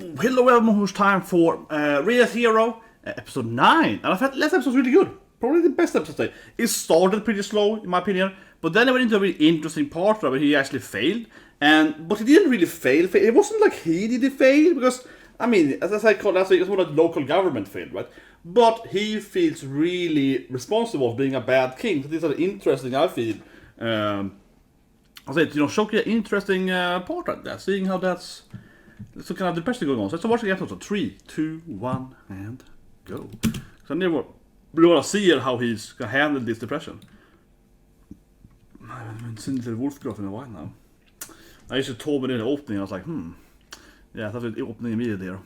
hello everyone who's time for Realist Hero, episode 9. And I thought last episode was really good. Probably the best episode today. It started pretty slow, in my opinion, but then it went into a really interesting part where he actually failed. But he didn't really fail. It wasn't like he did fail, because, I mean, as I called last week, it's more like local government failed, right? But he feels really responsible for being a bad king. So these are interesting, I feel. I said, showing an interesting part of that, seeing how that's some kind of depression going on. So let's watch the episode. 3, 2, 1, and go. So I never really want to see how he's gonna handle this depression. I haven't seen the Wolfgraf in a while now. I used to told me in the opening, I was like, yeah, that's the opening immediately there.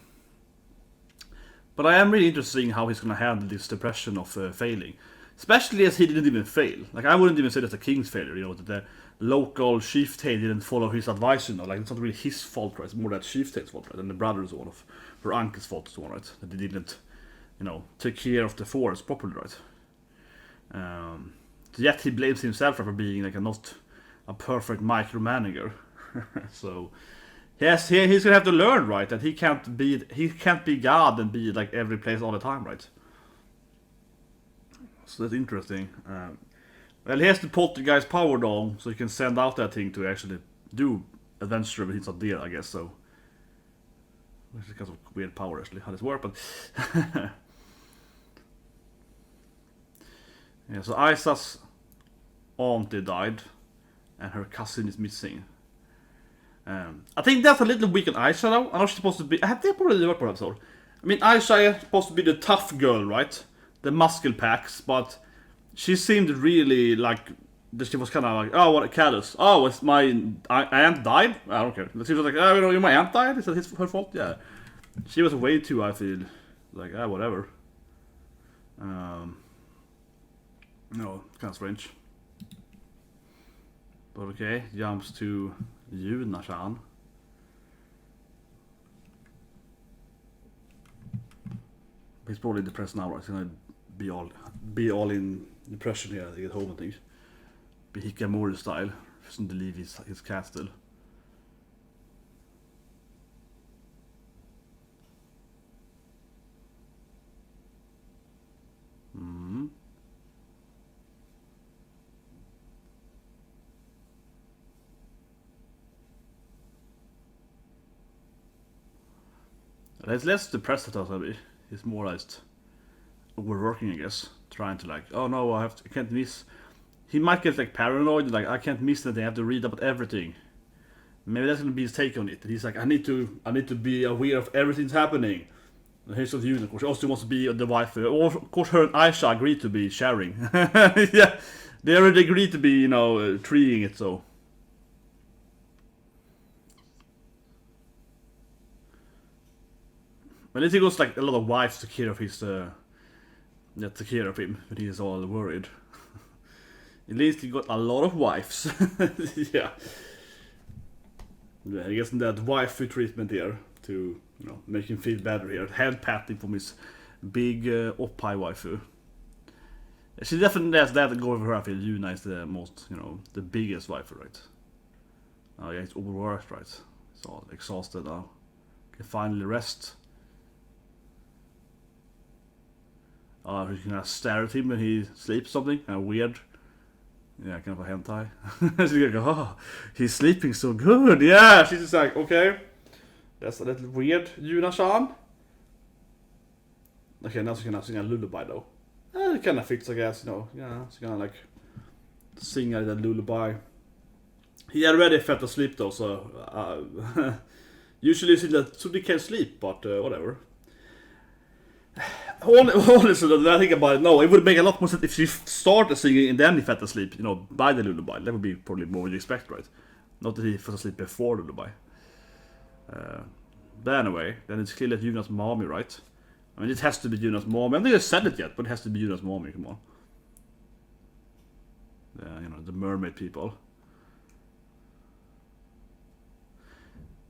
But I am really interested in seeing how he's gonna handle this depression of failing. Especially as he didn't even fail. Like, I wouldn't even say that's a king's failure, that the local chieftain didn't follow his advice, Like, it's not really his fault, right? It's more that chieftain's fault, right? And the brother's one of her uncle's fault, so right? That they didn't, take care of the forest properly, right? Yet he blames himself for being, like, not a perfect micromanager. So, yes, he's gonna have to learn, right? That he can't be God and be, like, every place all the time, right? So that's interesting. Well, he has to put the guy's power down, so he can send out that thing to actually do adventure when he's not there, I guess, so. Which is kind of weird power, actually, how this works, but. Yeah, so Isa's auntie died, and her cousin is missing. I think that's a little weak on Isa, though. I know she's supposed to be. I think probably worked per episode. I mean, Isa is supposed to be the tough girl, right? The muscle packs, but she seemed really like that. She was kind of like, oh, what a callous. Oh, it's my aunt died. I don't care. She was like, oh, my aunt died. Is that her fault? Yeah. She was way too. I feel like whatever. No, kind of strange. But okay, jumps to Yūsha. He's probably depressed now, right? He's gonna be all in depression here to get home and things. Be Hikamori style. Doesn't leave his castle. He's less depressed as I be. He's more like overworking, I guess. Trying to like, oh no, I can't miss. He might get like paranoid, like I can't miss anything. I have to read about everything. Maybe that's gonna be his take on it. He's like, I need to be aware of everything's happening. And here's the union, of course. She also wants to be the wife. Of course, her and Aisha agreed to be sharing. Yeah, they already agreed to be, treeing it so. At least he goes like a lot of wives to care of his, take care of him when he is all worried. At least he got a lot of wives. Yeah. Yeah, he gets that wifey treatment here to, make him feel better here. Hand patting from his big oppai waifu. She definitely has that going for her. I feel Yuna is the most, the biggest waifu, right? Oh yeah, he's overworked, right? He's all exhausted now. Can finally rest. You can stare at him when he sleeps something, weird. Yeah, kind of a hentai. She's like, oh, he's sleeping so good. Yeah, she's just like, okay. That's a little weird, Yuna-chan. Okay, now she's gonna sing a lullaby though. It kind of fits, I guess, Yeah, she's gonna like sing a lullaby. He already fell asleep though, so usually you see that so they can sleep, but whatever. Honestly, I think about it, no, it would make a lot more sense if she started singing and then he fell asleep, by the lullaby. That would be probably more what you expect, right? Not that he fell asleep before the lullaby. But anyway, then it's clear that Yuna's mommy, right? I mean, it has to be Yuna's mommy. I don't think I said it yet, but it has to be Yuna's mommy, come on. Yeah, the mermaid people.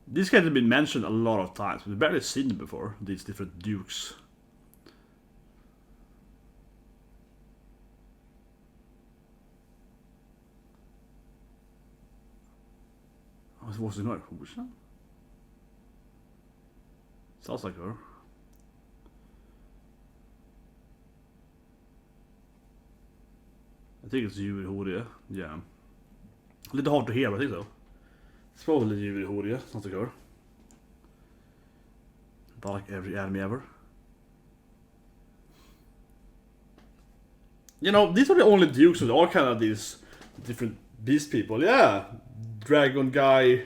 These guys have been mentioned a lot of times. We've barely seen them before, these different dukes. Was det några hos? Sounds like her. I think it's Yuri. Yeah. A little hard to hear, but I think so. It's probably Yuri. Sounds like her. Not like every anime ever. You know, these are the only dukes with all kind of these different beast people. Yeah. Dragon guy,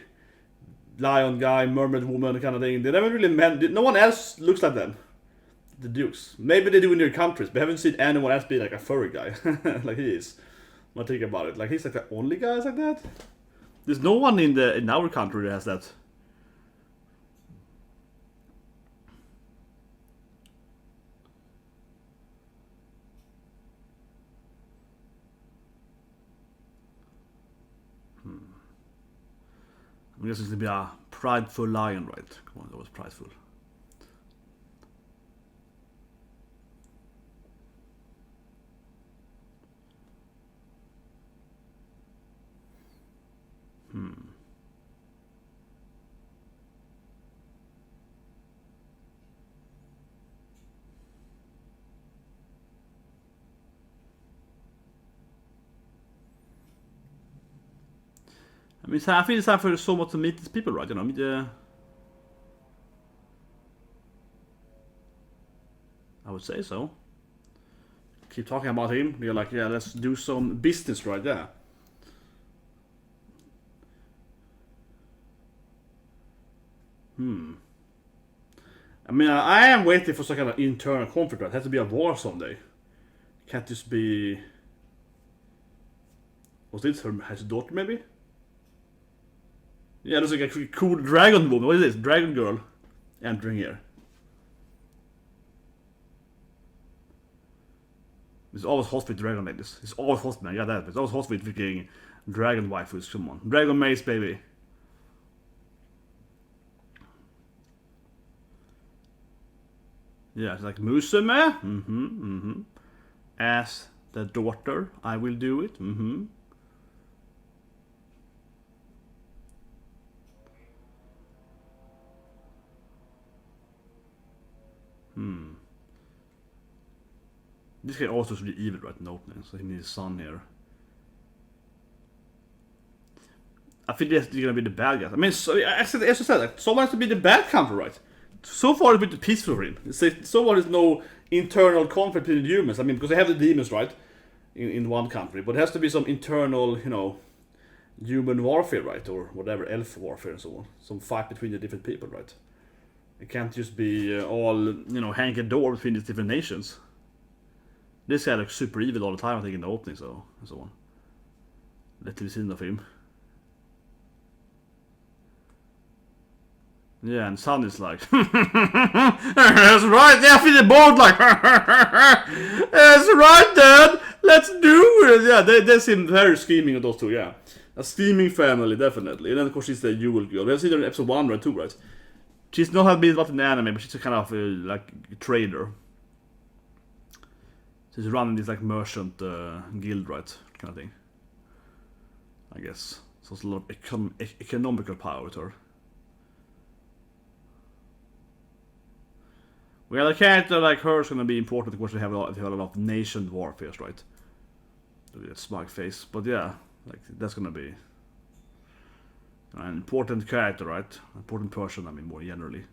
lion guy, mermaid woman kind of thing. They never really no one else looks like them. The dukes. Maybe they do in their countries, but I haven't seen anyone else be like a furry guy. Like he is. When I think about it. Like he's like the only guy like that. There's no one in our country that has that. I guess it's gonna be a prideful lion, right? Come on, that was prideful. I mean, I feel it's time for Sōma to meet these people, right? You know, I would say so. Keep talking about him. You're like, yeah, let's do some business right there. I mean, I am waiting for some kind of internal conflict, right? It has to be a war someday. Can't just be... Was this his daughter, maybe? Yeah, there's like a cool dragon woman. What is this? Dragon girl entering here. It's always hot with dragon ladies. It's always hot, man. Yeah, that. It's always hot with freaking dragon waifus. Come on. Dragon mace, baby. Yeah, it's like Musume. As the daughter, I will do it. This guy also is really evil, right? In the opening, so he needs his son here. I think they're gonna be the bad guys. I mean, so, as I said, like, someone has to be the bad counter, right? So far, it's been peaceful for him. So far, there's no internal conflict between the humans. I mean, because they have the demons, right? In one country, but it has to be some internal, you know, human warfare, right? Or whatever, elf warfare and so on. Some fight between the different people, right? It can't just be all, you know, hanky door between these different nations. This guy looks super evil all the time, I think, in the opening, so and so on. Little seen of him. Yeah, and Sun is like, that's right, they're feeling bored, like, that's right, Dad, let's do it. Yeah, they seem very scheming of those two, yeah. A scheming family, definitely. And then, of course, she's the Jewel girl. We have seen her in episode 1 right, too, right? She's not been in the anime, but she's a kind of like trader. She's running this like merchant guild, right? Kind of thing. I guess. So it's a lot of economical power with her. Well, a character like her is going to be important because they have a lot of nation warfare, right? That smug face, but yeah, like that's going to be an important character, right? Important person, I mean, more generally.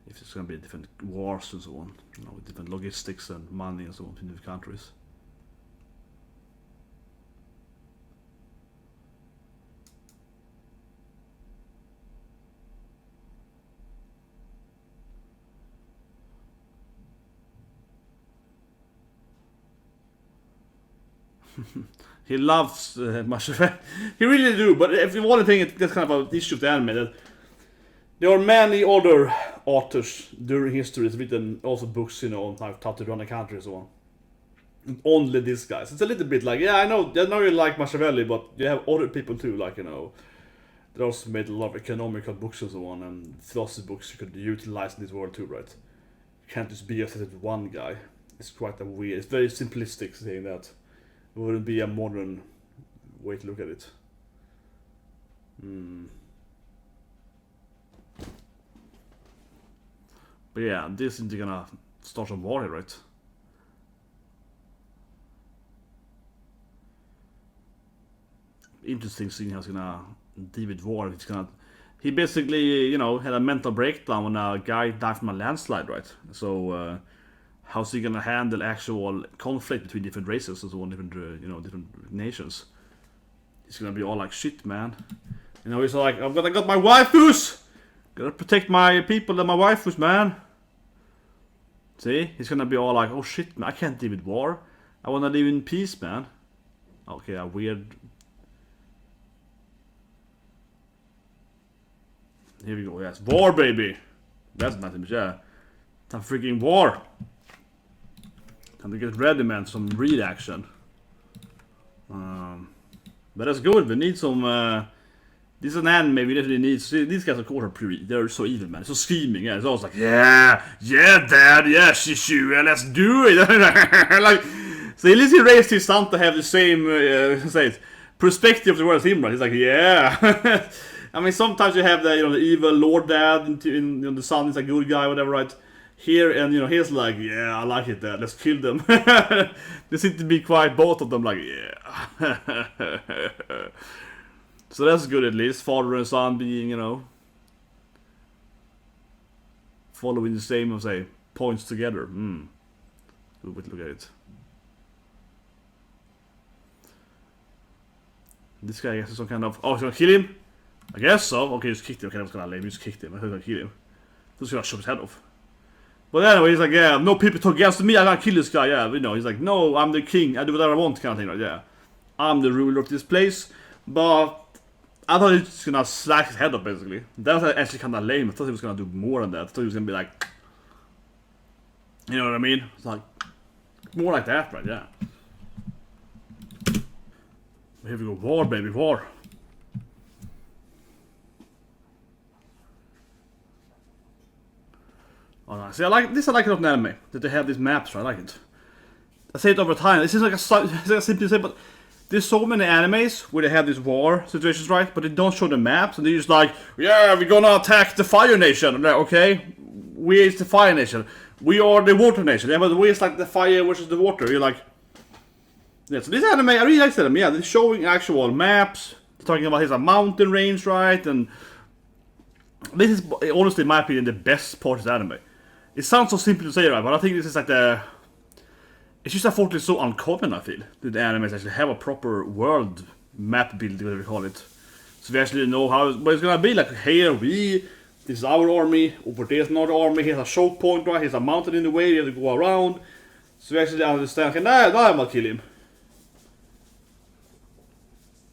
If it's going to be different wars and so on, you know, with different logistics and money and so on in different countries. He loves Mashive. He really do, but if you want to think that's kind of an issue of the anime, that there are many other authors during history that's written also books, you know, on how to run a country and so on. And only these guys. It's a little bit like, yeah, I know you like Machiavelli, but you have other people too, like, you know, they also made a lot of economical books and so on, and philosophy books you could utilize in this world too, right? You can't just be obsessed with one guy. It's quite a weird, it's very simplistic saying that. It wouldn't be a modern way to look at it. But yeah, this isn't gonna start some war here, right? Interesting seeing how he's gonna deal with war. He basically, you know, had a mental breakdown when a guy died from a landslide, right? So how's he gonna handle actual conflict between different races and so on, different different nations? He's gonna be all like, shit, man. You know, he's like, I got my waifus! Gotta protect my people and my waifus, man. See? He's gonna be all like, oh shit, man, I can't deal with war. I wanna live in peace, man. Okay, a weird... Here we go, yes. War, baby! That's not him, yeah. Time freaking war! Time to get ready, man, some real action. But that's good, we need some... this is an anime we definitely need. These guys of course are pretty... They're so evil, man. So scheming, yeah. It's always like, yeah, dad, yeah, Shishu, yeah, let's do it! Like, so at least he raised his son to have the same, perspective of the world as him, right? He's like, yeah! I mean, sometimes you have the, the evil lord dad, and the son is a good guy, whatever, right? Here, and he's like, yeah, I like it, dad, let's kill them. They seem to be quite, both of them, like, yeah. So that's good at least, father and son being, following the same, points together. Good way to look at it. This guy, I guess, is some kind of... Oh, he's gonna kill him? I guess so. Okay, just kicked him. Okay, I was gonna lame. Just kicked him. I was gonna kill him. Just gonna chop his head off. But anyway, he's like, yeah, no people talk against me. I'm gonna kill this guy. Yeah, he's like, no, I'm the king. I do whatever I want, kind of thing. Right? Yeah, I'm the ruler of this place. But I thought he was just gonna slash his head up, basically. That was actually kind of lame. I thought he was gonna do more than that. I thought he was gonna be like, you know what I mean? It's like more like that, right? Yeah. Here we go, war, baby, war. Oh, nice. See, I like it of an anime, that they have these maps, right? I like it. I say it over time. This is like a simple say, but there's so many animes where they have these war situations, right? But they don't show the maps, and they're just like, yeah, we're gonna attack the Fire Nation. And like, okay, we is the Fire Nation. We are the Water Nation. Yeah, but we is like the fire versus the water. You're like, yeah. So this anime, I really like them. Yeah, they're showing actual maps. They're talking about here's a mountain range, right? And this is honestly, in my opinion, the best part of the anime. It sounds so simple to say, right? But I think this is like the... It's just unfortunately so uncommon, I feel, that the animes actually have a proper world map building, whatever we call it. So we actually know what it's gonna be. Like, here this is our army, over there's another army, here's a choke point, right? Here's a mountain in the way, we have to go around. So we actually understand, okay, now I'm gonna kill him.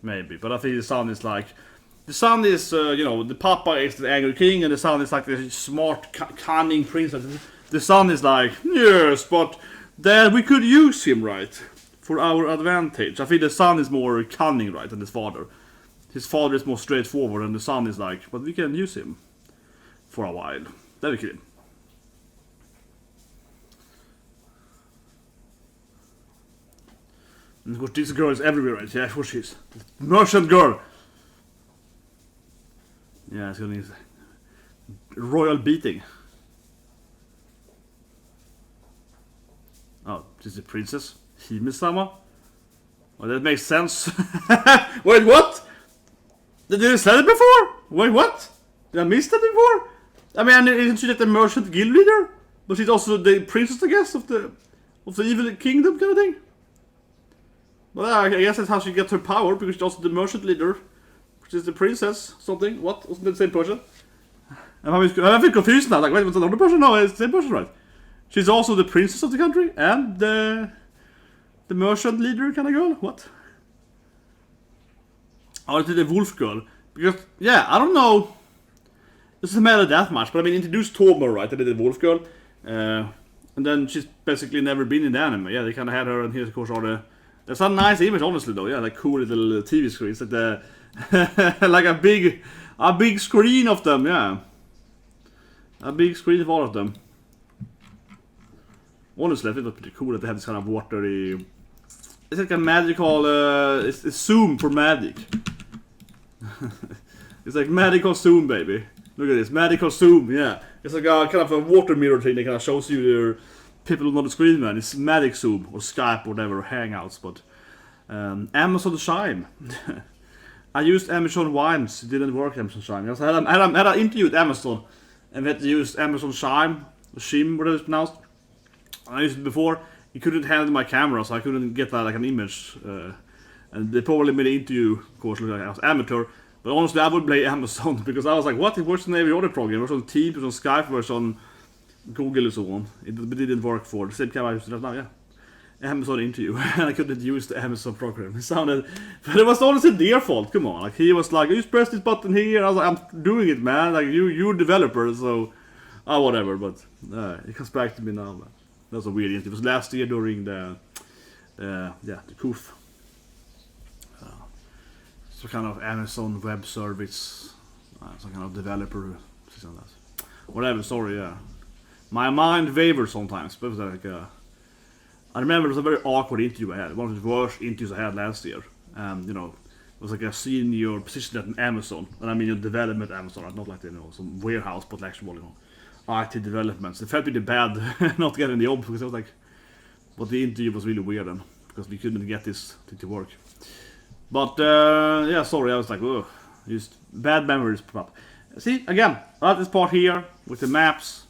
Maybe, but I think the son is like... The son is, the papa is the angry king, and the son is like the smart, cunning princess. The son is like, yes, but Dad, we could use him, right? For our advantage. I think the son is more cunning, right, than his father. His father is more straightforward, and the son is like, but we can use him for a while. Then we kill him. And of course, this girl is everywhere, right? Yeah, of course she is. Merchant girl! Yeah, it's gonna need royal beating. Oh, this is a princess? Hime-sama? Well, that makes sense. Wait, what? Did you say it before? Wait, what? Did I miss that before? I mean, isn't she the merchant guild leader? But she's also the princess, I guess, of the evil kingdom kind of thing? Well, I guess that's how she gets her power, because she's also the merchant leader. Which is the princess, something. What? Wasn't it the same person? I'm a bit confused now. Like, wait, was it another person? No, it's the same person, right? She's also the princess of the country and the merchant leader kind of girl. What? Oh, it's the wolf girl. Because, yeah, I don't know. It doesn't matter that much, but I mean, introduced Tomo, right? They did the wolf girl. And then she's basically never been in the anime. Yeah, they kind of had her, and here's, of course, all the... That's a nice image, honestly, though. Yeah, like cool little TV screens. Like the... like a big screen of them, yeah. A big screen of all of them. Honestly, I think that's pretty cool that they have this kind of watery... It's like a magical... it's zoom for magic. It's like magical zoom, baby. Look at this, medical zoom, yeah. It's like a kind of a water mirror thing that kind of shows you your people on the screen, man. It's Magic Zoom or Skype or whatever, Hangouts, but Amazon Chime. I used Amazon Wines, it didn't work Amazon Chime. I had an interview with Amazon and we had to use Amazon Chime, or Shim, whatever it's pronounced. I used it before, it couldn't handle my camera, so I couldn't get that like an image. And they probably made the interview, of course, look like I was amateur. But honestly, I would play Amazon because I was like, what? It works on every other program. It works on Teams, it works on Skype, it works on Google and so on. It didn't work for the same camera I used now, yeah. Amazon interview, and I couldn't use the Amazon program. It sounded, but it was honestly their fault. Come on, like he was like, you just press this button here. I was like, I'm doing it, man. Like you're a developer, so whatever. But it comes back to me now. Man. That was a weird interview. It was last year during the COOF. Some kind of Amazon web service, some kind of developer, something like that. Whatever. Sorry, yeah. My mind wavers sometimes, but it was like. I remember it was a very awkward interview I had. One of the worst interviews I had last year. You know, it was like a senior position at Amazon. And I mean, development Amazon, not like, some warehouse, but actually, IT developments. It felt really bad not getting the job because I was like, but the interview was really weird then because we couldn't get this to work. But, yeah, sorry, I was like, ugh, just bad memories pop up. See, again, I like this part here with the maps.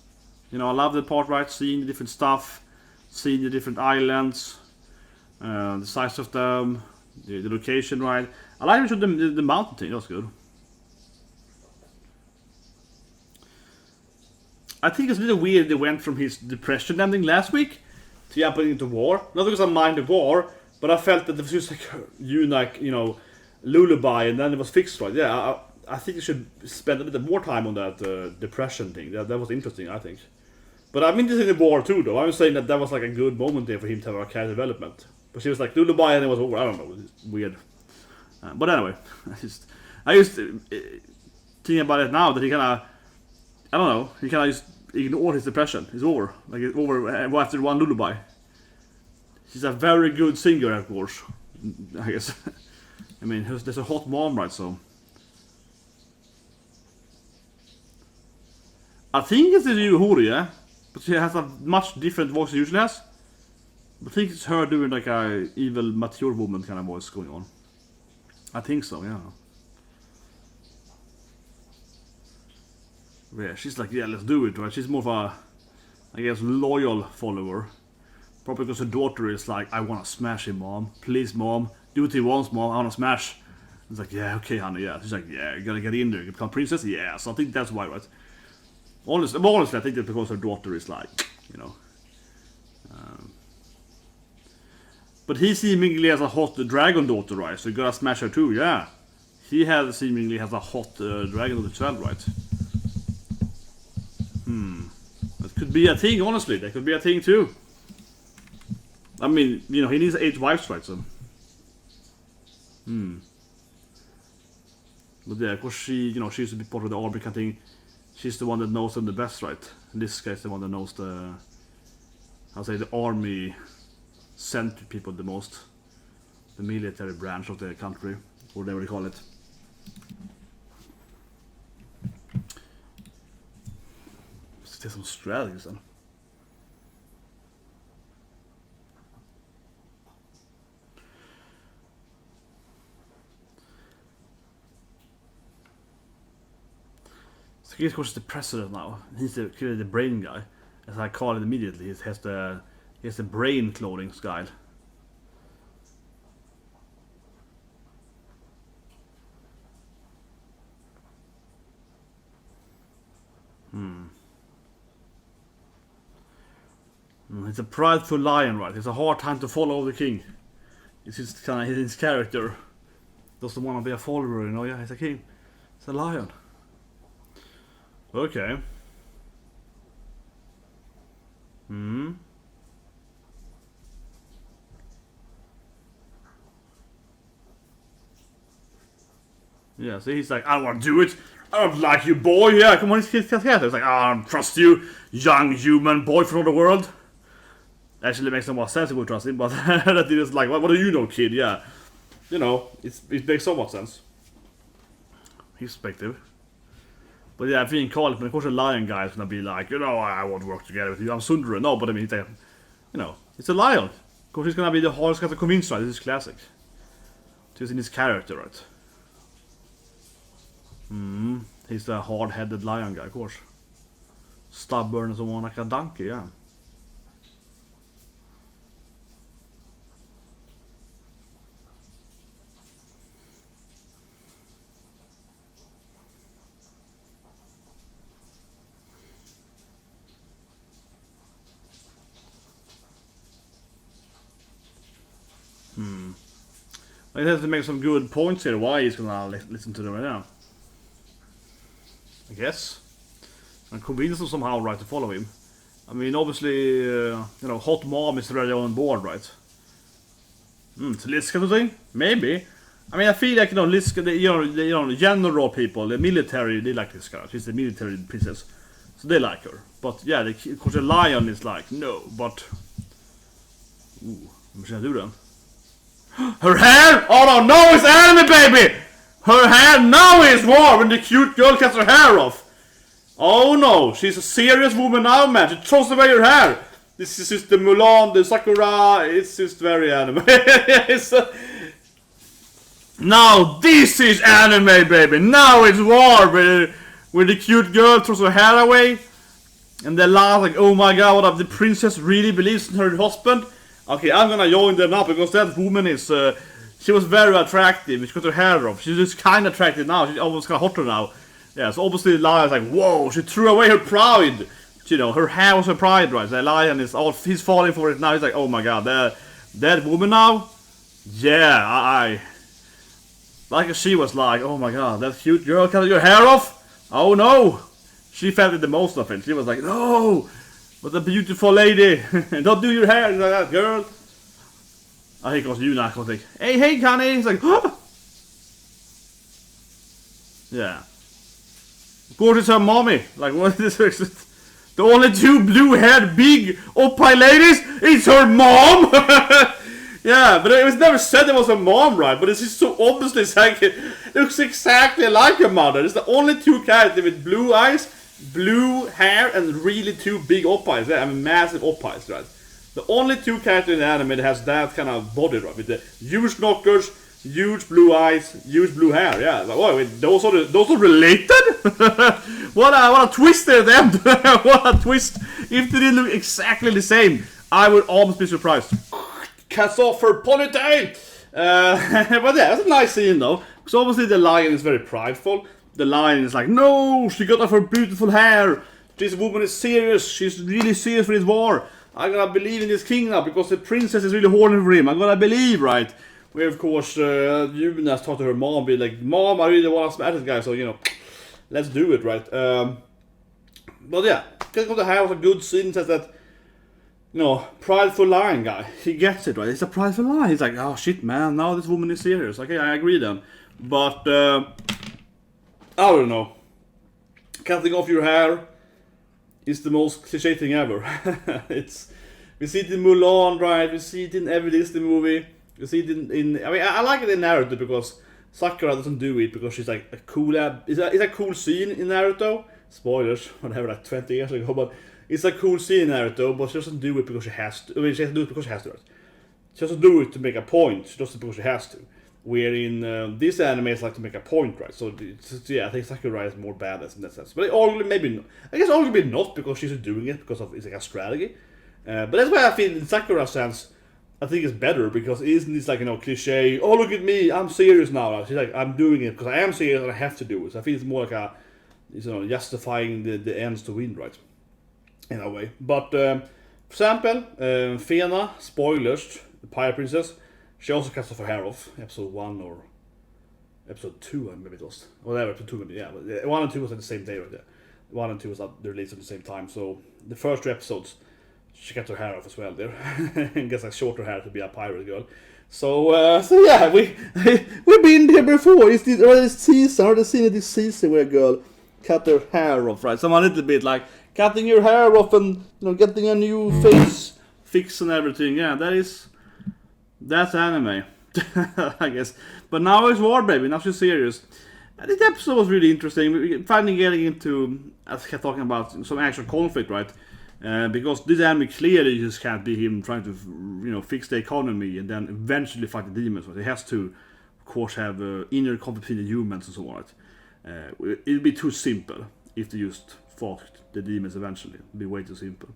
You know, I love that part, right? Seeing the different stuff. Seeing the different islands, the size of them, the location, right? I like the mountain thing, that's good. I think it's a little weird they went from his depression ending last week to jumping into war. Not because I mind the war, but I felt that it was just like, lullaby and then it was fixed, right? Yeah, I think you should spend a little more time on that depression thing. That was interesting, I think. But I'm interested in the war too, though. I'm saying that was like a good moment there for him to have a character development. But she was like lullaby and it was over. I don't know, it's weird. But anyway, I just thinking about it now that he kind of, he kind of just ignored his depression. It's over. Like it's over after one lullaby. She's a very good singer, of course. I guess. I mean, there's a hot mom, right? So. I think it's the new Hori, yeah? But she has a much different voice she usually has. I think it's her doing like a evil, mature woman kind of voice going on. I think so, yeah. Yeah, she's like, yeah, let's do it, right? She's more of a, I guess, loyal follower. Probably because her daughter is like, I want to smash him, mom. Please, mom. Do what he wants, mom. I want to smash. It's like, yeah, okay, honey, yeah. She's like, yeah, you gotta get in there. You become princess? Yeah, so I think that's why, right? Honestly, I think that's because her daughter is like, but he seemingly has a hot dragon daughter, right? So you gotta smash her too, yeah. He seemingly has a hot dragon daughter as well, right? That could be a thing, honestly. That could be a thing too. I mean, he needs 8 wives, right? So. But yeah, of course she used to be part of the Arbican thing. She's the one that knows them the best, right? Lisca is the one that knows the army sent people the most. The military branch of the country, or whatever they call it. Let's take some strategies then. He's of course the president now. He's clearly the brain guy, as I call it immediately. He has the brain clothing style. He's a prideful lion, right? It's a hard time to follow the king. It's just kind of his character. Doesn't want to be a follower, Yeah, he's a king. He's a lion. Okay. Yeah, see, he's like, I don't want to do it. I don't like you, boy. Yeah, come on, he's like, I don't trust you, young human boy from the world. Actually, it makes no more sense if we trust him, but that is like, what do you know, kid? Yeah. It makes so much sense. His perspective. But yeah, if you can call it, but of course the lion guy is gonna be like, you know, I won't work together with you. I'm Sundra. No, but I mean, he's like, you know, it's a lion. Of course, he's gonna be the hardest guy to convince, right? This is classic. Just in his character, right? He's the hard-headed lion guy, of course. Stubborn as one like a donkey, yeah. I have to make some good points here why he's gonna listen to them right now. I guess. And convince them somehow, right, to follow him. I mean, obviously, you know, Hot Mom is already on board, right? So Lisca to thing? Maybe. I mean, I feel like, you know, Lisca, the general people, the military, they like Lisca. She's the military princess. So they like her. But yeah, of course the lion is like, no, but... Ooh, what should I do then? Her hair! Oh no, no, it's anime, baby! Her hair now is warm when the cute girl cuts her hair off. Oh no, she's a serious woman now, man. She throws away her hair. This is just the Mulan, the Sakura. It's just very anime. Now this is anime, baby. Now it's warm when the cute girl throws her hair away. And they laugh like, oh my god, what if the princess really believes in her husband? Okay, I'm gonna join them now because that woman is, she was very attractive. She got her hair off. She's just kind of attractive now. She's almost kind of hotter now. Yeah, so obviously the lion's like, whoa, she threw away her pride. You know, her hair was her pride, right? The lion is all, he's falling for it now. He's like, oh my god, that woman now? Yeah, I like she was like, oh my god, that cute girl cutting your hair off? Oh no. She felt it the most of it. She was like, no. What a beautiful lady! Don't do your hair like that, girl! I think it was you now, like, hey, Connie! He's like, oh! Yeah. Of course, it's her mommy. Like, what is this? The only two blue-haired big oppai ladies? It's her mom! Yeah, but it was never said it was her mom, right? But it's just so obviously, it's like, it looks exactly like her mother. It's the only two characters with blue eyes, blue hair, and really two big oppais. Yeah, I mean massive oppais, right? The only two characters in the anime that has that kind of body, right? With the huge knockers, huge blue eyes, huge blue hair. Yeah, like, oh, wait, those are related? what a twist there, then! What a twist! If they didn't look exactly the same, I would almost be surprised. Cuts off her ponytail. But yeah, that's a nice scene though, because obviously the lion is very prideful. The lion is like, no, she got off her beautiful hair. This woman is serious. She's really serious for this war. I'm gonna believe in this king now because the princess is really horny for him. I'm gonna believe, right? Where of course Yuna's talked to her mom, be like, Mom, I really want to smash this guy, so you know, let's do it, right? But yeah, Cutting off the hair was a good scene. Says that, you know, prideful lion guy. He gets it, right? It's a prideful lion. He's like, oh shit, man, now this woman is serious. Okay, I agree then. But I don't know. Cutting off your hair is the most cliche thing ever. We see it in Mulan, right? We see it in every Disney movie. We see it in I mean, I like it in Naruto because Sakura doesn't do it because she's like a cool. It's a cool scene in Naruto. Spoilers, whatever, like 20 years ago, but it's a cool scene in Naruto. But she doesn't do it because she has to. I mean, she has to do it because she has to. Right? She doesn't do it to make a point. She does it because she has to. Where in this anime, it's like to make a point, right? So yeah, I think Sakura is more badass in that sense. But arguably, maybe not. I guess arguably not because she's doing it because of it's like a strategy. But that's why I feel in Sakura's sense, I think it's better because it isn't this like, you know, cliche. Oh, look at me, I'm serious now. She's like, I'm doing it because I am serious and I have to do it. So I feel it's more like a, you know, justifying the ends to win, right? In a way. But for example, Fena, spoilers, the Pirate Princess. She also cuts off her hair off, episode 1 or episode 2, maybe it was. Whatever, episode 2 maybe, yeah. But 1 and 2 was at the same day, right there. 1 and 2 was released at the same time, so the first 2 episodes, she cut her hair off as well there. And gets like shorter hair to be a pirate girl. So yeah, we've been there before. It's this season, or the scene of this season where a girl cut her hair off, right? So I'm a little bit like, cutting your hair off and, you know, getting a new face fix and everything, yeah, that's anime, I guess. But now it's war, baby. Now she's serious. This episode was really interesting. We finally getting into, as I kept talking about, some actual conflict, right? Because this anime clearly just can't be him trying to, fix the economy and then eventually fight the demons. Right? He has to, of course, have inner conflict between the humans and so on. Right? It'd be too simple if they just fought the demons eventually. It'd be way too simple.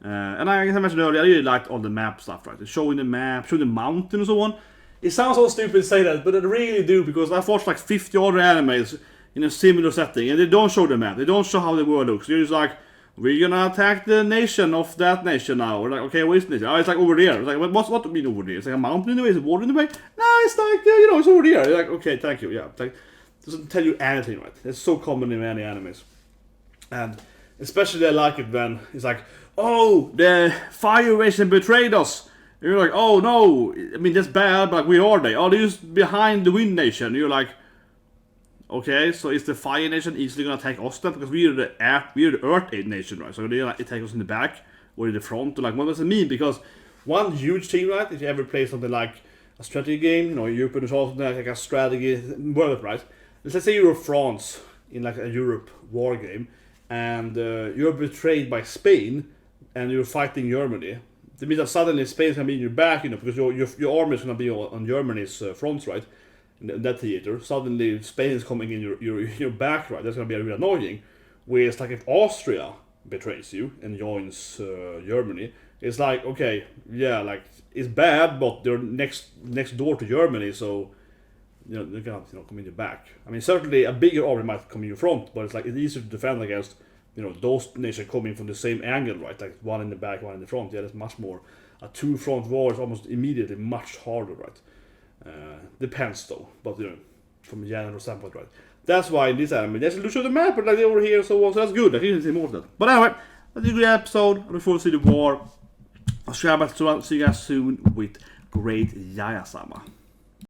And I mentioned earlier, I really liked all the map stuff, right? Showing the map, showing the mountain and so on. It sounds so stupid to say that, but I really do, because I've watched like 50 other animes in a similar setting, and they don't show the map. They don't show how the world looks. They're just like, we're gonna attack the nation of that nation now. We're like, okay, where's the nation? Oh, it's like over there. It's like, what do you mean over there? It's like a mountain in the way? Is it water in the way? No, it's like, it's over there. You're like, okay, thank you. Yeah, it's like, it doesn't tell you anything, right? It's so common in many animes. And especially I like it when it's like, oh, the fire nation betrayed us. And you're like, oh no, I mean that's bad, but where are they? Oh, they're just behind the wind nation. And you're like, okay, so is the fire nation easily gonna attack us then? Because we're the earth nation, right? So they like attack us in the back or in the front. Or like, what does it mean? Because one huge thing, right? If you ever play something like a strategy game, Europe and something like a strategy world, right? Let's say you're France in like a Europe war game, and you're betrayed by Spain, and you're fighting Germany. That means that suddenly Spain's gonna be in your back, because your army is gonna be on Germany's fronts, right? In that theater. Suddenly Spain is coming in your back, right? That's gonna be really annoying. Whereas like if Austria betrays you and joins Germany, it's like, okay, yeah, like it's bad, but they're next door to Germany, so they're gonna come in your back. I mean, certainly a bigger army might come in your front, but it's like it's easier to defend against those nations coming from the same angle, right? Like one in the back, one in the front. Yeah, that's much more. A two-front war is almost immediately much harder, right? Depends though, but from a general standpoint, right? That's why in this anime, they actually show the map, but like over here, so that's good. I didn't see more of that. But anyway, that's a good episode. I look forward to see the war. I'll see you guys soon with great Yaya-sama.